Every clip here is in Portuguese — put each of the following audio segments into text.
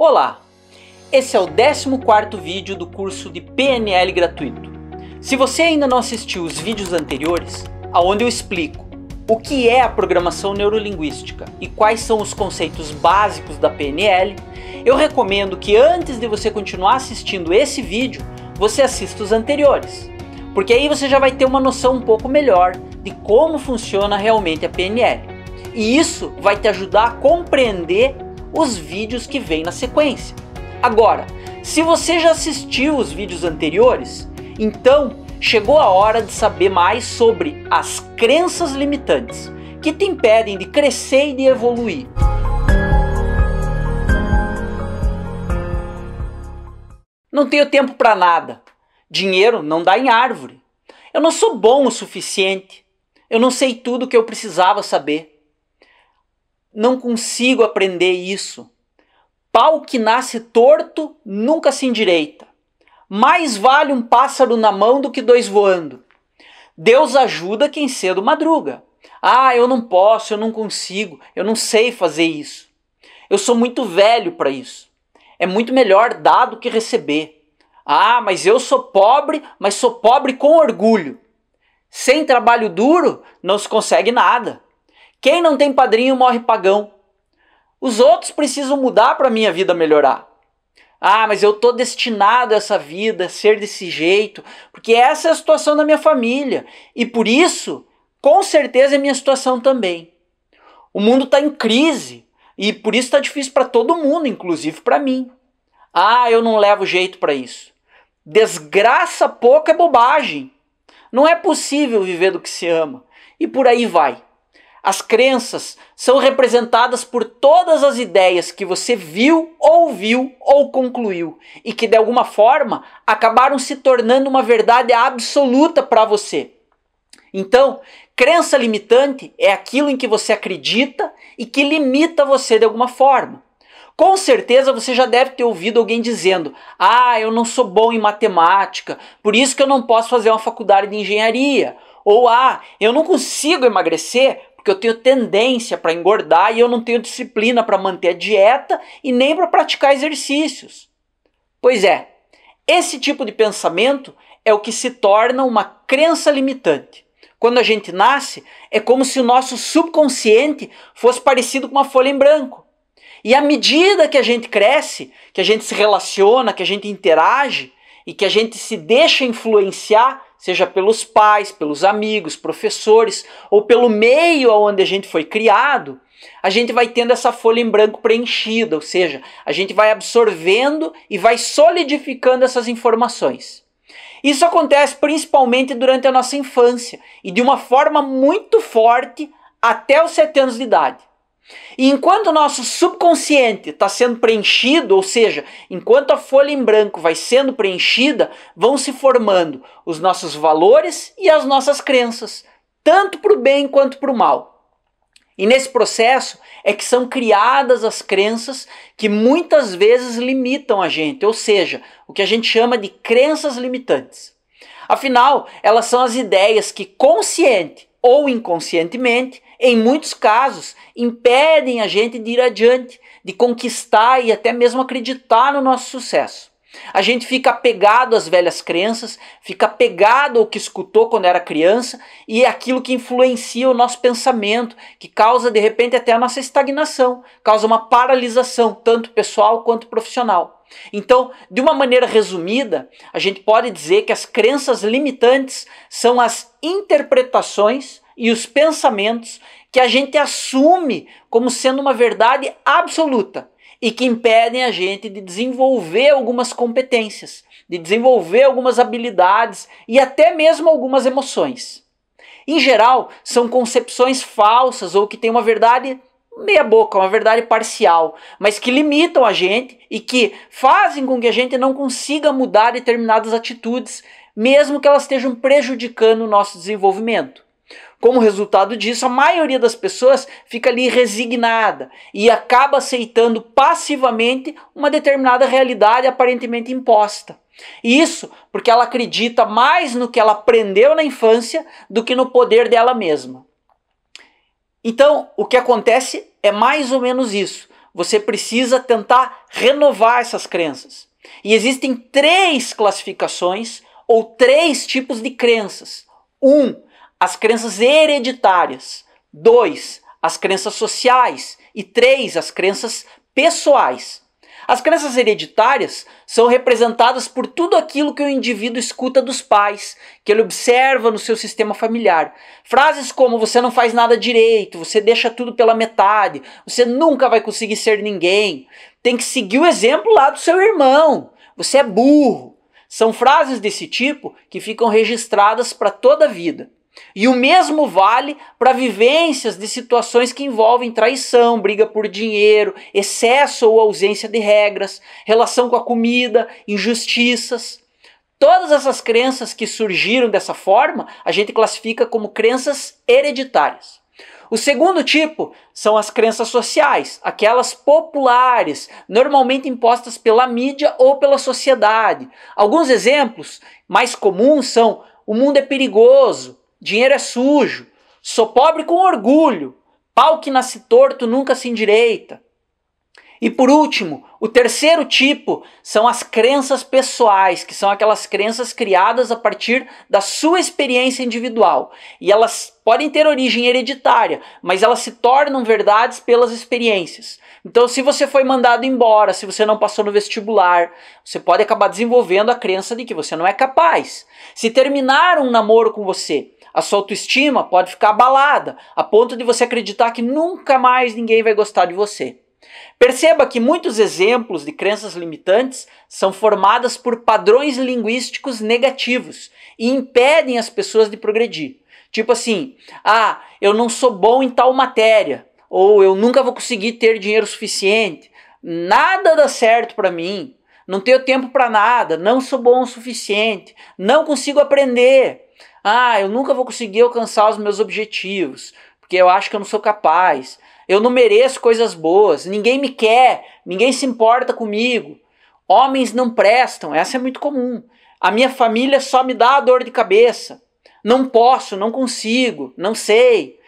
Olá, esse é o 14º vídeo do curso de PNL gratuito. Se você ainda não assistiu os vídeos anteriores, onde eu explico o que é a programação neurolinguística e quais são os conceitos básicos da PNL, eu recomendo que antes de você continuar assistindo esse vídeo, você assista os anteriores, porque aí você já vai ter uma noção um pouco melhor de como funciona realmente a PNL. E isso vai te ajudar a compreender os vídeos que vêm na sequência. Agora, se você já assistiu os vídeos anteriores, então chegou a hora de saber mais sobre as crenças limitantes que te impedem de crescer e de evoluir. Não tenho tempo para nada. Dinheiro não dá em árvore. Eu não sou bom o suficiente. Eu não sei tudo o que eu precisava saber. Não consigo aprender isso. Pau que nasce torto nunca se endireita. Mais vale um pássaro na mão do que dois voando. Deus ajuda quem cedo madruga. Ah, eu não posso, eu não consigo, eu não sei fazer isso. Eu sou muito velho para isso. É muito melhor dar do que receber. Ah, mas eu sou pobre, mas sou pobre com orgulho. Sem trabalho duro não se consegue nada. Quem não tem padrinho morre pagão. Os outros precisam mudar para minha vida melhorar. Ah, mas eu estou destinado a essa vida, a ser desse jeito, porque essa é a situação da minha família. E por isso, com certeza é minha situação também. O mundo está em crise e por isso está difícil para todo mundo, inclusive para mim. Ah, eu não levo jeito para isso. Desgraça pouco é bobagem. Não é possível viver do que se ama. E por aí vai. As crenças são representadas por todas as ideias que você viu, ouviu ou concluiu e que de alguma forma acabaram se tornando uma verdade absoluta para você. Então, crença limitante é aquilo em que você acredita e que limita você de alguma forma. Com certeza você já deve ter ouvido alguém dizendo: ah, eu não sou bom em matemática, por isso que eu não posso fazer uma faculdade de engenharia. Ou ah, eu não consigo emagrecer porque eu tenho tendência para engordar e eu não tenho disciplina para manter a dieta e nem para praticar exercícios. Pois é, esse tipo de pensamento é o que se torna uma crença limitante. Quando a gente nasce, é como se o nosso subconsciente fosse parecido com uma folha em branco. E à medida que a gente cresce, que a gente se relaciona, que a gente interage e que a gente se deixa influenciar, seja pelos pais, pelos amigos, professores ou pelo meio onde a gente foi criado, a gente vai tendo essa folha em branco preenchida, ou seja, a gente vai absorvendo e vai solidificando essas informações. Isso acontece principalmente durante a nossa infância e de uma forma muito forte até os 7 anos de idade. E enquanto o nosso subconsciente está sendo preenchido, ou seja, enquanto a folha em branco vai sendo preenchida, vão se formando os nossos valores e as nossas crenças, tanto para o bem quanto para o mal. E nesse processo é que são criadas as crenças que muitas vezes limitam a gente, ou seja, o que a gente chama de crenças limitantes. Afinal, elas são as ideias que consciente ou inconscientemente, em muitos casos, impedem a gente de ir adiante, de conquistar e até mesmo acreditar no nosso sucesso. A gente fica apegado às velhas crenças, fica apegado ao que escutou quando era criança e é aquilo que influencia o nosso pensamento, que causa de repente até a nossa estagnação, causa uma paralisação, tanto pessoal quanto profissional. Então, de uma maneira resumida, a gente pode dizer que as crenças limitantes são as interpretações e os pensamentos que a gente assume como sendo uma verdade absoluta e que impedem a gente de desenvolver algumas competências, de desenvolver algumas habilidades e até mesmo algumas emoções. Em geral, são concepções falsas ou que têm uma verdade meia boca, uma verdade parcial, mas que limitam a gente e que fazem com que a gente não consiga mudar determinadas atitudes, mesmo que elas estejam prejudicando o nosso desenvolvimento. Como resultado disso, a maioria das pessoas fica ali resignada e acaba aceitando passivamente uma determinada realidade aparentemente imposta. Isso porque ela acredita mais no que ela aprendeu na infância do que no poder dela mesma. Então, o que acontece é mais ou menos isso. você precisa tentar renovar essas crenças. E existem 3 classificações ou 3 tipos de crenças. 1, as crenças hereditárias. 2, as crenças sociais. E 3, as crenças pessoais. As crenças hereditárias são representadas por tudo aquilo que o indivíduo escuta dos pais, que ele observa no seu sistema familiar. Frases como você não faz nada direito, você deixa tudo pela metade, você nunca vai conseguir ser ninguém, tem que seguir o exemplo lá do seu irmão, você é burro. São frases desse tipo que ficam registradas para toda a vida. E o mesmo vale para vivências de situações que envolvem traição, briga por dinheiro, excesso ou ausência de regras, relação com a comida, injustiças. Todas essas crenças que surgiram dessa forma, a gente classifica como crenças hereditárias. O segundo tipo são as crenças sociais, aquelas populares, normalmente impostas pela mídia ou pela sociedade. Alguns exemplos mais comuns são: o mundo é perigoso, dinheiro é sujo, sou pobre com orgulho, pau que nasce torto nunca se endireita. E por último, o terceiro tipo são as crenças pessoais, que são aquelas crenças criadas a partir da sua experiência individual. E elas podem ter origem hereditária, mas elas se tornam verdades pelas experiências. Então, se você foi mandado embora, se você não passou no vestibular, você pode acabar desenvolvendo a crença de que você não é capaz. Se terminar um namoro com você, a sua autoestima pode ficar abalada, a ponto de você acreditar que nunca mais ninguém vai gostar de você. Perceba que muitos exemplos de crenças limitantes são formadas por padrões linguísticos negativos e impedem as pessoas de progredir. Tipo assim, eu não sou bom em tal matéria, ou eu nunca vou conseguir ter dinheiro suficiente, nada dá certo para mim, não tenho tempo para nada, não sou bom o suficiente, não consigo aprender, eu nunca vou conseguir alcançar os meus objetivos, porque eu acho que eu não sou capaz. Eu não mereço coisas boas, ninguém me quer, ninguém se importa comigo. Homens não prestam, essa é muito comum. A minha família só me dá dor de cabeça. Não posso, não consigo, não sei.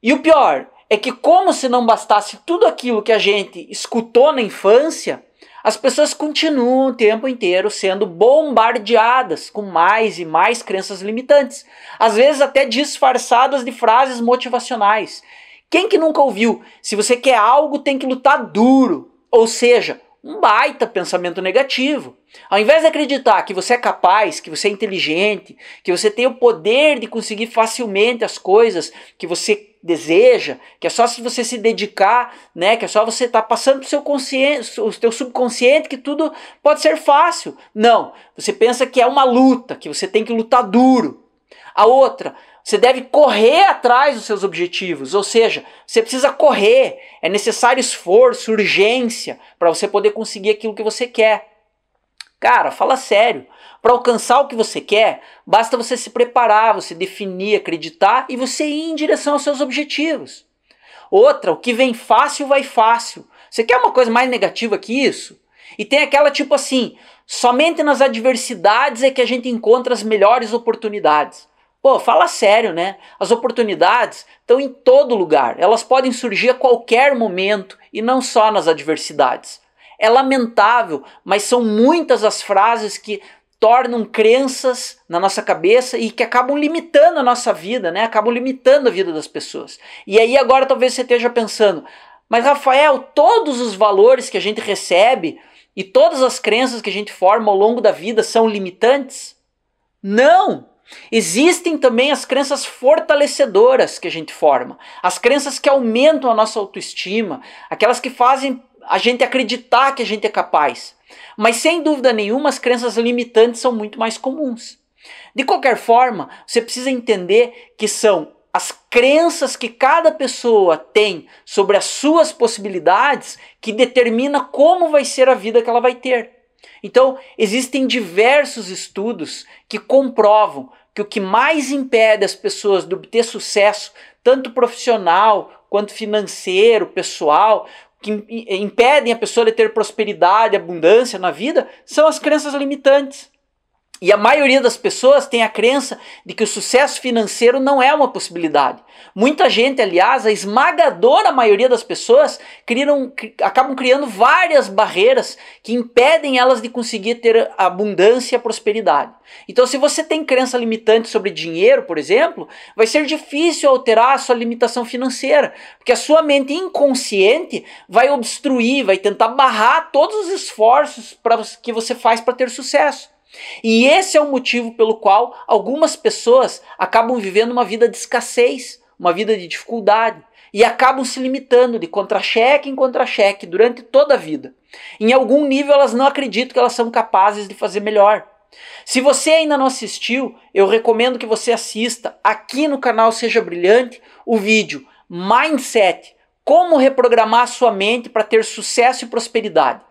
E o pior é que, como se não bastasse tudo aquilo que a gente escutou na infância, as pessoas continuam o tempo inteiro sendo bombardeadas com mais e mais crenças limitantes, às vezes até disfarçadas de frases motivacionais. Quem que nunca ouviu? Se você quer algo, tem que lutar duro. Ou seja, um baita pensamento negativo. Ao invés de acreditar que você é capaz, que você é inteligente, que você tem o poder de conseguir facilmente as coisas que você deseja, que é só se você se dedicar, né? Que é só você estar passando pro o teu subconsciente que tudo pode ser fácil. Não, você pensa que é uma luta, que você tem que lutar duro. A outra, você deve correr atrás dos seus objetivos, ou seja, você precisa correr, é necessário esforço, urgência, para você poder conseguir aquilo que você quer. Cara, fala sério, para alcançar o que você quer, basta você se preparar, você definir, acreditar e você ir em direção aos seus objetivos. Outra, o que vem fácil vai fácil. Você quer uma coisa mais negativa que isso? E tem aquela tipo assim, somente nas adversidades é que a gente encontra as melhores oportunidades. Pô, fala sério, né? As oportunidades estão em todo lugar. Elas podem surgir a qualquer momento e não só nas adversidades. É lamentável, mas são muitas as frases que tornam crenças na nossa cabeça e que acabam limitando a nossa vida, né? Acabam limitando a vida das pessoas. E aí agora talvez você esteja pensando, mas Rafael, todos os valores que a gente recebe e todas as crenças que a gente forma ao longo da vida são limitantes? Não! Existem também as crenças fortalecedoras que a gente forma, as crenças que aumentam a nossa autoestima, aquelas que fazem a gente acreditar que a gente é capaz. Mas sem dúvida nenhuma as crenças limitantes são muito mais comuns. De qualquer forma, você precisa entender que são as crenças que cada pessoa tem sobre as suas possibilidades que determina como vai ser a vida que ela vai ter. Então, existem diversos estudos que comprovam que o que mais impede as pessoas de obter sucesso, tanto profissional quanto financeiro, pessoal, que impedem a pessoa de ter prosperidade, abundância na vida, são as crenças limitantes. E a maioria das pessoas tem a crença de que o sucesso financeiro não é uma possibilidade. Muita gente, aliás, a esmagadora maioria das pessoas acabam criando várias barreiras que impedem elas de conseguir ter abundância e prosperidade. Então, se você tem crença limitante sobre dinheiro, por exemplo, vai ser difícil alterar a sua limitação financeira, porque a sua mente inconsciente vai obstruir, vai tentar barrar todos os esforços que você faz para ter sucesso. E esse é o motivo pelo qual algumas pessoas acabam vivendo uma vida de escassez, uma vida de dificuldade, e acabam se limitando de contra-cheque em contra-cheque durante toda a vida. Em algum nível elas não acreditam que elas são capazes de fazer melhor. Se você ainda não assistiu, eu recomendo que você assista aqui no canal Seja Brilhante o vídeo Mindset, como reprogramar a sua mente para ter sucesso e prosperidade.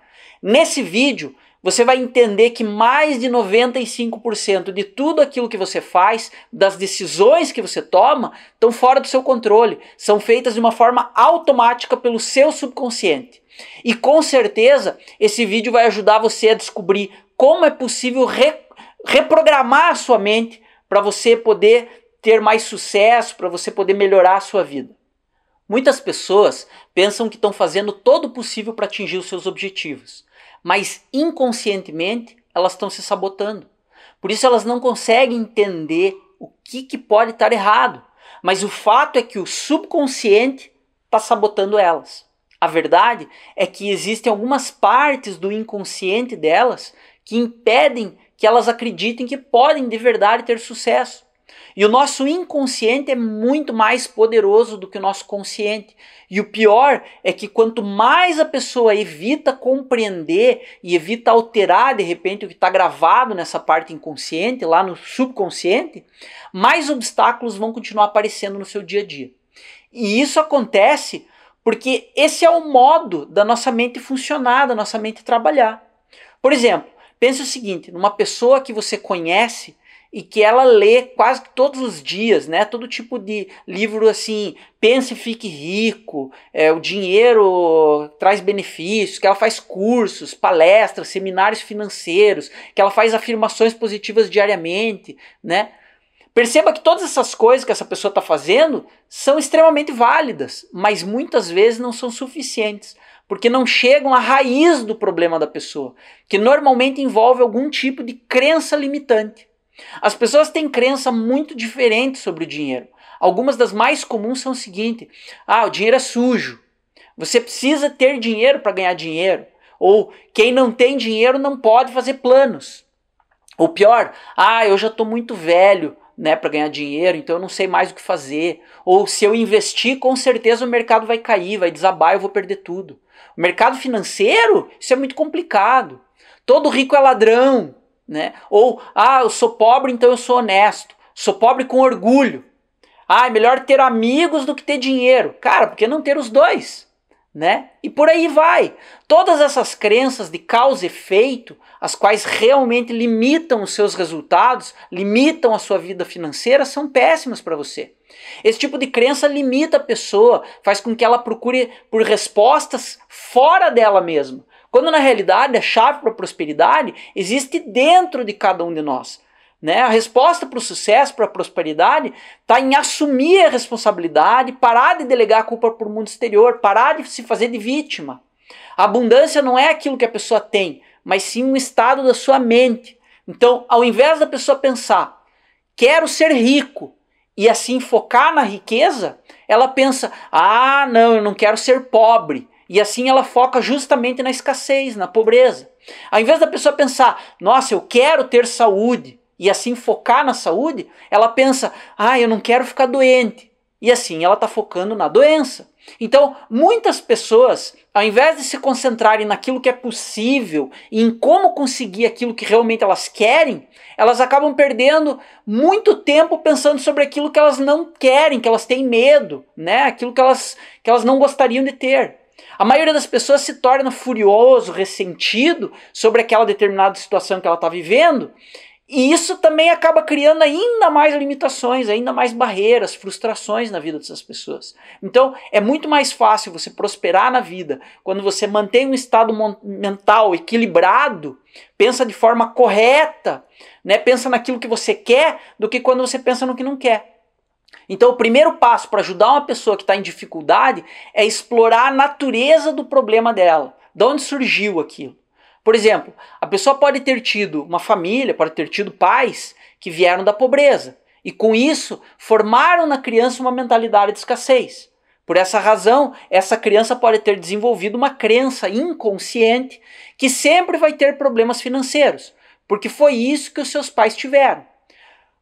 Nesse vídeo, você vai entender que mais de 95% de tudo aquilo que você faz, das decisões que você toma, estão fora do seu controle. São feitas de uma forma automática pelo seu subconsciente. E com certeza, esse vídeo vai ajudar você a descobrir como é possível reprogramar a sua mente para você poder ter mais sucesso, para você poder melhorar a sua vida. Muitas pessoas pensam que estão fazendo todo o possível para atingir os seus objetivos. Mas inconscientemente elas estão se sabotando. Por isso elas não conseguem entender o que pode estar errado. Mas o fato é que o subconsciente está sabotando elas. A verdade é que existem algumas partes do inconsciente delas que impedem que elas acreditem que podem de verdade ter sucesso. E o nosso inconsciente é muito mais poderoso do que o nosso consciente. E o pior é que quanto mais a pessoa evita compreender e evita alterar de repente o que está gravado nessa parte inconsciente, lá no subconsciente, mais obstáculos vão continuar aparecendo no seu dia a dia. E isso acontece porque esse é o modo da nossa mente funcionar, da nossa mente trabalhar. Por exemplo, pense o seguinte, numa pessoa que você conhece e que ela lê quase todos os dias, né? Todo tipo de livro assim, pense e fique rico, o dinheiro traz benefícios, que ela faz cursos, palestras, seminários financeiros, que ela faz afirmações positivas diariamente, né? Perceba que todas essas coisas que essa pessoa está fazendo são extremamente válidas, mas muitas vezes não são suficientes, porque não chegam à raiz do problema da pessoa, que normalmente envolve algum tipo de crença limitante. As pessoas têm crença muito diferente sobre o dinheiro. Algumas das mais comuns são o seguinte: o dinheiro é sujo. Você precisa ter dinheiro para ganhar dinheiro. Ou quem não tem dinheiro não pode fazer planos. Ou pior, eu já estou muito velho, né, para ganhar dinheiro, então eu não sei mais o que fazer. Ou se eu investir, com certeza o mercado vai cair, vai desabar, eu vou perder tudo. O mercado financeiro, isso é muito complicado. Todo rico é ladrão. Né? Ou, eu sou pobre, então eu sou honesto. Sou pobre com orgulho. É melhor ter amigos do que ter dinheiro. Cara, por que não ter os dois? Né? E por aí vai. Todas essas crenças de causa e efeito, as quais realmente limitam os seus resultados, limitam a sua vida financeira, são péssimas para você. Esse tipo de crença limita a pessoa, faz com que ela procure por respostas fora dela mesma. Quando na realidade a chave para a prosperidade existe dentro de cada um de nós. Né? A resposta para o sucesso, para a prosperidade, está em assumir a responsabilidade, parar de delegar a culpa para o mundo exterior, parar de se fazer de vítima. A abundância não é aquilo que a pessoa tem, mas sim um estado da sua mente. Então, ao invés da pessoa pensar, quero ser rico, e assim focar na riqueza, ela pensa, não, eu não quero ser pobre. E assim ela foca justamente na escassez, na pobreza. Ao invés da pessoa pensar, nossa, eu quero ter saúde, e assim focar na saúde, ela pensa, eu não quero ficar doente. E assim ela está focando na doença. Então, muitas pessoas, ao invés de se concentrarem naquilo que é possível e em como conseguir aquilo que realmente elas querem, elas acabam perdendo muito tempo pensando sobre aquilo que elas não querem, que elas têm medo, né? Aquilo que elas não gostariam de ter. A maioria das pessoas se torna furioso, ressentido sobre aquela determinada situação que ela está vivendo E isso também acaba criando ainda mais limitações, ainda mais barreiras, frustrações na vida dessas pessoas. Então é muito mais fácil você prosperar na vida quando você mantém um estado mental equilibrado, pensa de forma correta, né? Pensa naquilo que você quer, do que quando você pensa no que não quer. Então o primeiro passo para ajudar uma pessoa que está em dificuldade é explorar a natureza do problema dela. De onde surgiu aquilo? Por exemplo, a pessoa pode ter tido uma família, pode ter tido pais que vieram da pobreza e com isso formaram na criança uma mentalidade de escassez. Por essa razão, essa criança pode ter desenvolvido uma crença inconsciente que sempre vai ter problemas financeiros, porque foi isso que os seus pais tiveram.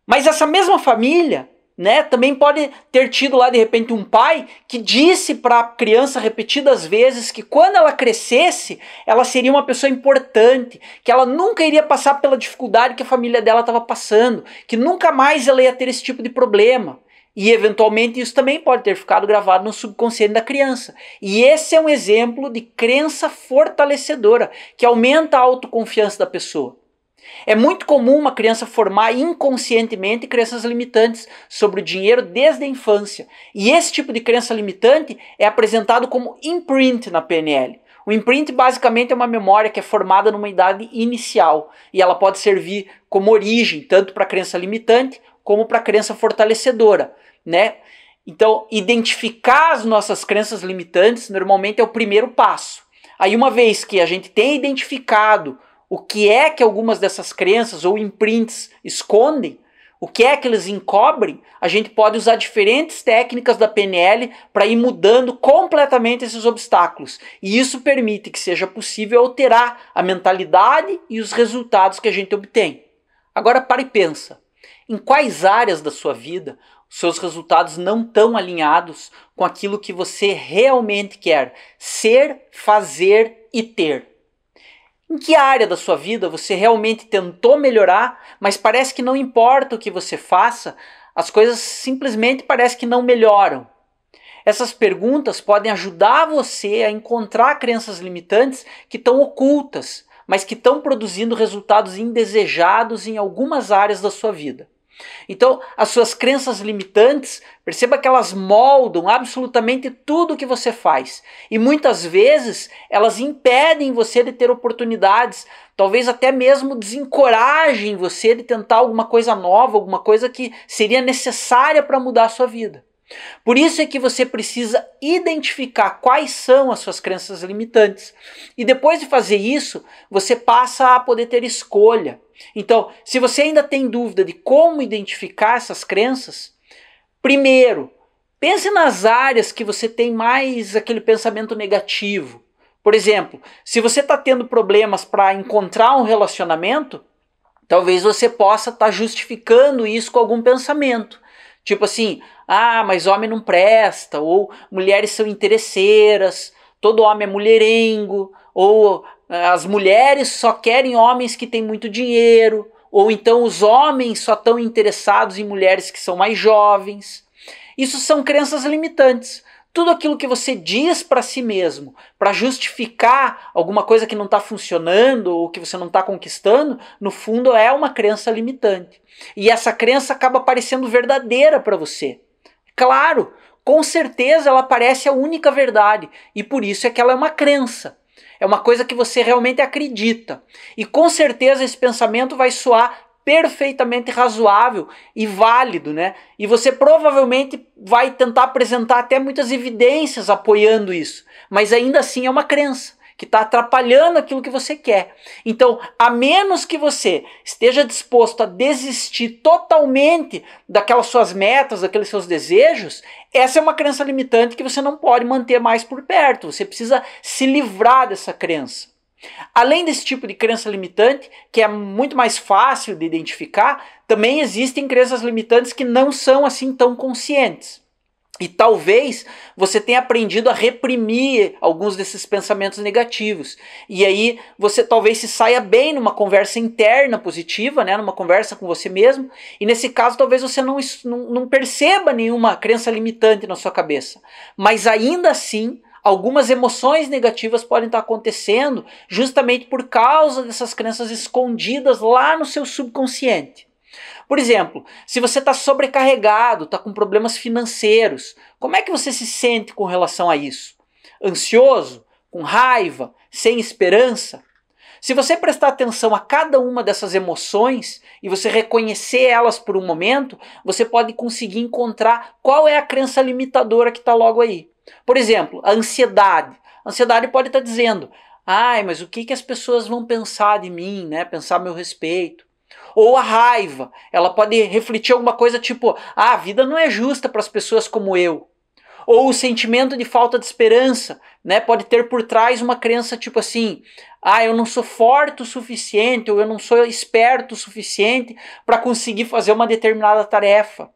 Mas essa mesma família, né, também pode ter tido lá de repente um pai que disse para a criança repetidas vezes que quando ela crescesse, ela seria uma pessoa importante, que ela nunca iria passar pela dificuldade que a família dela estava passando, que nunca mais ela ia ter esse tipo de problema. E eventualmente isso também pode ter ficado gravado no subconsciente da criança. E esse é um exemplo de crença fortalecedora, que aumenta a autoconfiança da pessoa. É muito comum uma criança formar inconscientemente crenças limitantes sobre o dinheiro desde a infância. E esse tipo de crença limitante é apresentado como imprint na PNL. O imprint basicamente é uma memória que é formada numa idade inicial e ela pode servir como origem tanto para a crença limitante como para a crença fortalecedora, né? Então, identificar as nossas crenças limitantes normalmente é o primeiro passo. Aí uma vez que a gente tem identificado o que é que algumas dessas crenças ou imprints escondem, o que é que eles encobrem, a gente pode usar diferentes técnicas da PNL para ir mudando completamente esses obstáculos. E isso permite que seja possível alterar a mentalidade e os resultados que a gente obtém. Agora para e pensa, em quais áreas da sua vida os seus resultados não estão alinhados com aquilo que você realmente quer ser, fazer e ter? Em que área da sua vida você realmente tentou melhorar, mas parece que não importa o que você faça, as coisas simplesmente parecem que não melhoram? Essas perguntas podem ajudar você a encontrar crenças limitantes que estão ocultas, mas que estão produzindo resultados indesejados em algumas áreas da sua vida. Então, as suas crenças limitantes, perceba que elas moldam absolutamente tudo o que você faz. E muitas vezes elas impedem você de ter oportunidades, talvez até mesmo desencorajem você de tentar alguma coisa nova, alguma coisa que seria necessária para mudar a sua vida. Por isso é que você precisa identificar quais são as suas crenças limitantes. E depois de fazer isso, você passa a poder ter escolha. Então, se você ainda tem dúvida de como identificar essas crenças, primeiro, pense nas áreas que você tem mais aquele pensamento negativo. Por exemplo, se você está tendo problemas para encontrar um relacionamento, talvez você possa estar justificando isso com algum pensamento. Tipo assim, mas homem não presta, ou mulheres são interesseiras, todo homem é mulherengo, ou as mulheres só querem homens que têm muito dinheiro, ou então os homens só estão interessados em mulheres que são mais jovens. Isso são crenças limitantes. Tudo aquilo que você diz para si mesmo, para justificar alguma coisa que não está funcionando ou que você não está conquistando, no fundo é uma crença limitante. E essa crença acaba parecendo verdadeira para você. Claro, com certeza ela parece a única verdade e por isso é que ela é uma crença. É uma coisa que você realmente acredita. E com certeza esse pensamento vai soar perfeitamente razoável e válido, né? E você provavelmente vai tentar apresentar até muitas evidências apoiando isso, mas ainda assim é uma crença que está atrapalhando aquilo que você quer. Então, a menos que você esteja disposto a desistir totalmente daquelas suas metas, daqueles seus desejos, essa é uma crença limitante que você não pode manter mais por perto. Você precisa se livrar dessa crença. Além desse tipo de crença limitante, que é muito mais fácil de identificar, também existem crenças limitantes que não são assim tão conscientes. E talvez você tenha aprendido a reprimir alguns desses pensamentos negativos. E aí você talvez se saia bem numa conversa interna positiva, né, numa conversa com você mesmo. E nesse caso talvez você não perceba nenhuma crença limitante na sua cabeça. Mas ainda assim, algumas emoções negativas podem estar acontecendo justamente por causa dessas crenças escondidas lá no seu subconsciente. Por exemplo, se você está sobrecarregado, está com problemas financeiros, como é que você se sente com relação a isso? Ansioso? Com raiva? Sem esperança? Se você prestar atenção a cada uma dessas emoções e você reconhecer elas por um momento, você pode conseguir encontrar qual é a crença limitadora que está logo aí. Por exemplo, a ansiedade. A ansiedade pode estar dizendo, ai, mas o que as pessoas vão pensar de mim, né? Pensar a meu respeito. Ou a raiva, ela pode refletir alguma coisa tipo, a vida não é justa para as pessoas como eu. Ou o sentimento de falta de esperança, né? Pode ter por trás uma crença tipo assim, eu não sou forte o suficiente, ou eu não sou esperto o suficiente para conseguir fazer uma determinada tarefa.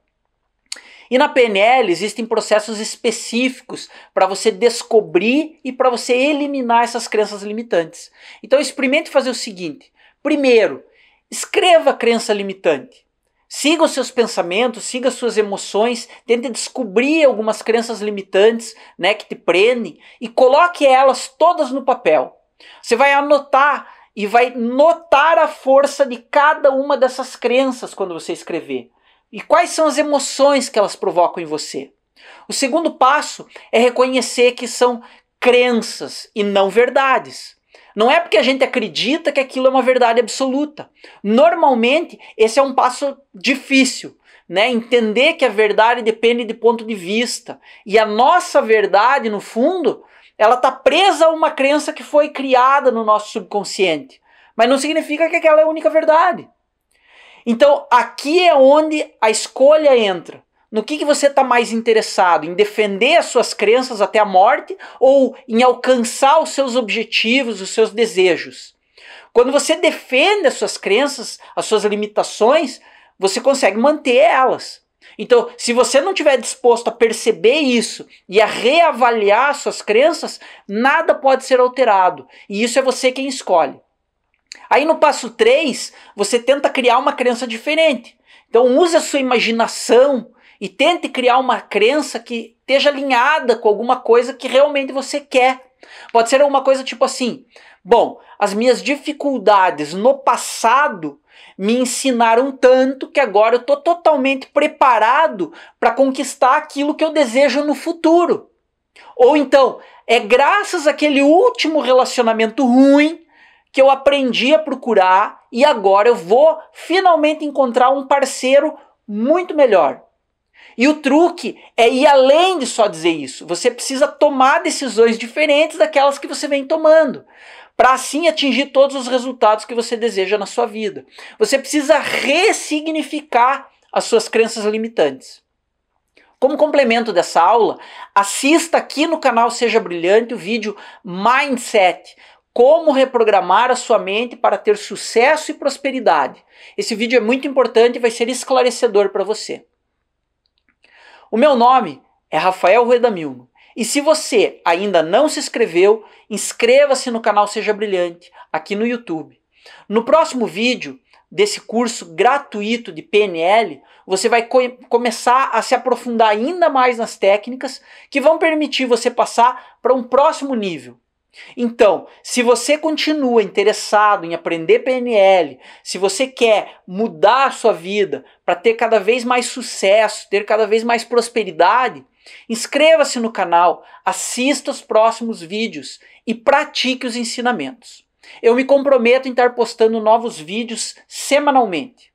E na PNL existem processos específicos para você descobrir e para você eliminar essas crenças limitantes. Então experimente fazer o seguinte, primeiro, escreva a crença limitante. Siga os seus pensamentos, siga as suas emoções, tente descobrir algumas crenças limitantes, né, que te prendem e coloque elas todas no papel. Você vai anotar e vai notar a força de cada uma dessas crenças quando você escrever. E quais são as emoções que elas provocam em você. O segundo passo é reconhecer que são crenças e não verdades. Não é porque a gente acredita que aquilo é uma verdade absoluta. Normalmente, esse é um passo difícil, né? Entender que a verdade depende de ponto de vista. E a nossa verdade, no fundo, ela está presa a uma crença que foi criada no nosso subconsciente. Mas não significa que aquela é a única verdade. Então, aqui é onde a escolha entra. No que você está mais interessado? Em defender as suas crenças até a morte ou em alcançar os seus objetivos, os seus desejos? Quando você defende as suas crenças, as suas limitações, você consegue manter elas. Então, se você não estiver disposto a perceber isso e a reavaliar as suas crenças, nada pode ser alterado. E isso é você quem escolhe. Aí no passo 3, você tenta criar uma crença diferente. Então use a sua imaginação e tente criar uma crença que esteja alinhada com alguma coisa que realmente você quer. Pode ser alguma coisa tipo assim, bom, as minhas dificuldades no passado me ensinaram tanto que agora eu estou totalmente preparado para conquistar aquilo que eu desejo no futuro. Ou então, é graças àquele último relacionamento ruim que eu aprendi a procurar e agora eu vou finalmente encontrar um parceiro muito melhor. E o truque é ir além de só dizer isso. Você precisa tomar decisões diferentes daquelas que você vem tomando, para assim atingir todos os resultados que você deseja na sua vida. Você precisa ressignificar as suas crenças limitantes. Como complemento dessa aula, assista aqui no canal Seja Brilhante o vídeo Mindset, como reprogramar a sua mente para ter sucesso e prosperidade. Esse vídeo é muito importante e vai ser esclarecedor para você. O meu nome é Rafael Ruedamilno. E se você ainda não se inscreveu, inscreva-se no canal Seja Brilhante, aqui no YouTube. No próximo vídeo desse curso gratuito de PNL, você vai começar a se aprofundar ainda mais nas técnicas que vão permitir você passar para um próximo nível. Então, se você continua interessado em aprender PNL, se você quer mudar a sua vida para ter cada vez mais sucesso, ter cada vez mais prosperidade, inscreva-se no canal, assista os próximos vídeos e pratique os ensinamentos. Eu me comprometo em estar postando novos vídeos semanalmente.